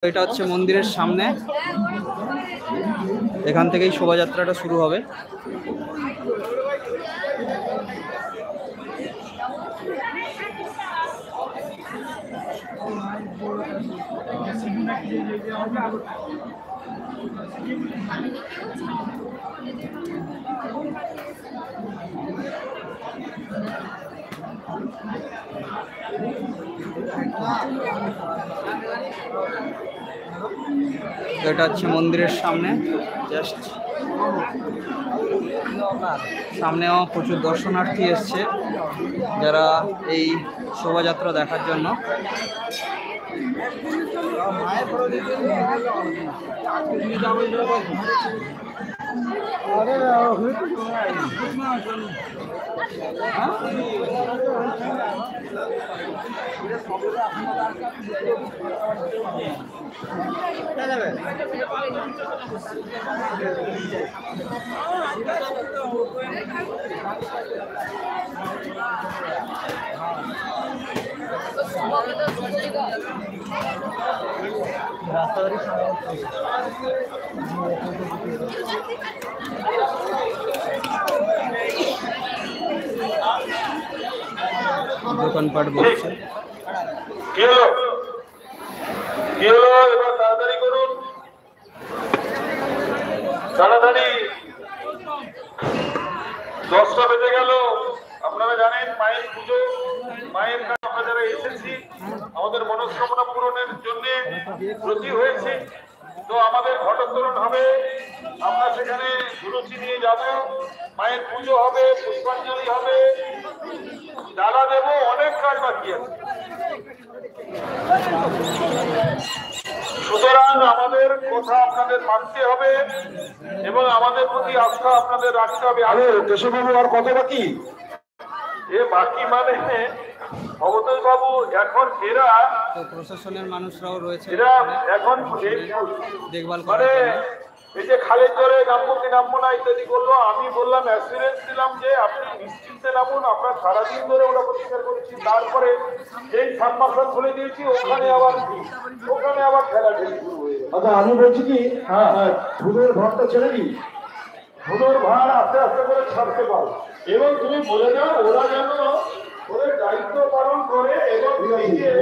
এটা হচ্ছে মন্দিরের সামনে, এখান থেকেই শোভাযাত্রাটা শুরু হবে। এটা হচ্ছে মন্দিরের সামনে, জাস্ট সামনেও প্রচুর দর্শনার্থী এসছে যারা এই শোভাযাত্রা দেখার জন্য। দোকানপাট বলছে তাড়াতাড়ি করুন, তাড়াতাড়ি 10টা বেজে গেল। আপনারা জানেন মায়ের পুজো, মায়ের কাছে আমরা যারা এসেছি আমাদের মনস্কামনা পূরণের জন্য ব্রতী হয়েছে, তো আমাদের ঘটোত্তোলন হবে, আমরা সেখানে ধুনুচি নিয়ে যাব, মায়ের পুজো হবে, পুষ্পাঞ্জলি হবে, ডালা দেব, অনেক কাজ বাকি আছে। সুতরাং আমাদের কথা আপনাদের মানতে হবে এবং আমাদের প্রতি আস্থা আপনাদের রাখতে হবে। আরে কেশববাবু, আর কত বাকি? এ বাকি মানে অবতল বাবু, এখন এরা প্রশাসনের মানুষরাও রয়েছে, এরা এখন দেখভাল মানে এই যে খালের জলে নামবো কি নামবো না ইত্যাদি করলো, আমি বললাম অ্যাসুরেন্স দিলাম যে আপনি নিশ্চিন্তে নামুন, আমরা সারাদিন ধরে ওটা প্রতিকার করেছি। তারপরে যেই সাবমার্শাল খুলে দিয়েছি ওখানে আবার খেলা ঢেলে শুরু হয়ে গেল। আচ্ছা, আমি বলছি কি, ধুলোর ভাড়টা ছেড়ে দিই, ধুলোর ভাড় আস্তে আস্তে করে ছাড়তে পারো এবং তুমি বলে দাও ওরা যেন ওদের দায়িত্ব পালন করে। এবং ঠিক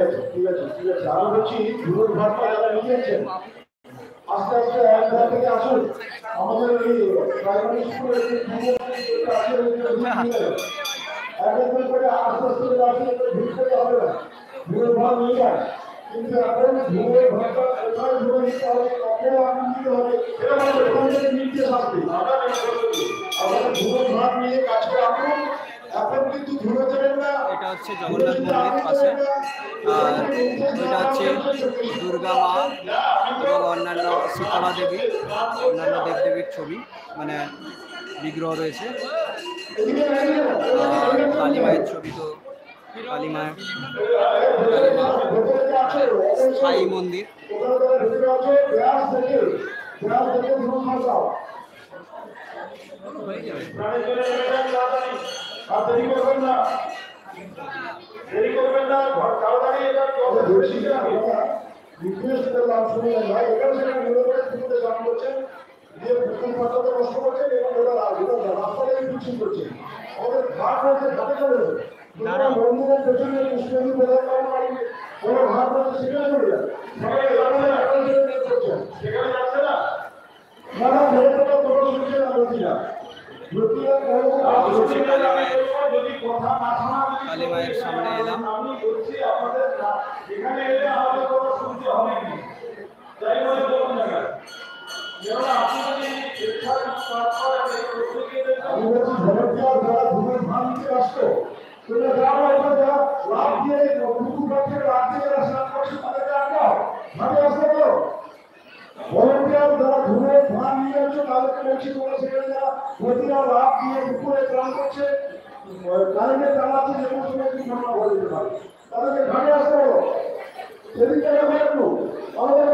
আছে ঠিক আছে আমি বলছি ধুলোর ভাড়টা যারা নিয়েছেন আস্তে আস্তে এক ধার থেকে আসুন। আমাদের এই প্রাইমারি স্কুলের যে একজন করে আস্তে আস্তে আসলে ভিড় করতে হবে না, ধুলোর ভাড় নিয়ে যায়। কিন্তু এখন ধুলোর ভাড়টা কোথায় ধুলো নিতে হবে, কখন আনন্দ দিতে হবে, এটা আমাদের ওখান থেকে নির্দেশ আসবে। আমাদের ধুলোর ভাড় নিয়ে কাজ করে আসুন। এখন কিন্তু ধুলো দেবেন না। এটা হচ্ছে জগন্নাথ মন্দির পাশে, আর এটা হচ্ছে দুর্গা মা এবং অন্যান্য শীতলা দেবী, অন্যান্য দেবদেবীর ছবি মানে বিগ্রহ রয়েছে। আর কালী মায়ের ছবি, তো কালী মায়ের স্থায়ী মন্দির। হয়ে যাবে। মন্দিরের পেছনে কোনো ভাগ সেখানে চলে যায়, সেখানে যাচ্ছে না। কালী মায়ের সামনে এলাম। এখানে এলে আমাদের কোনো সুবিধা হবে না, যাই বলে বলুন না কেন। যেমন আপনি যদি শিক্ষার কাজ করেন, আমি বলছি ভলেন্টিয়ার যারা ধুমের ভান দিতে আসতো, তোমরা যারা এটা যারা লাভ দিয়ে পুকুর পাখের লাভ দিয়ে যারা স্নান করছে তাদেরকে আটকাও, ভাবে আসতে পারো। ভলেন্টিয়ার যারা ধুমের ভান নিয়ে আসছে তাদেরকে বলছি তোমরা সেখানে যারা নদীরা লাভ দিয়ে পুকুরে স্নান করছে, কারেন্টে চালাচ্ছে, যে কোনো সময় ঘটনা ঘটে যেতে পারে, তাদেরকে ভাবে আসতে পারো। সেদিকে একটু আমাদের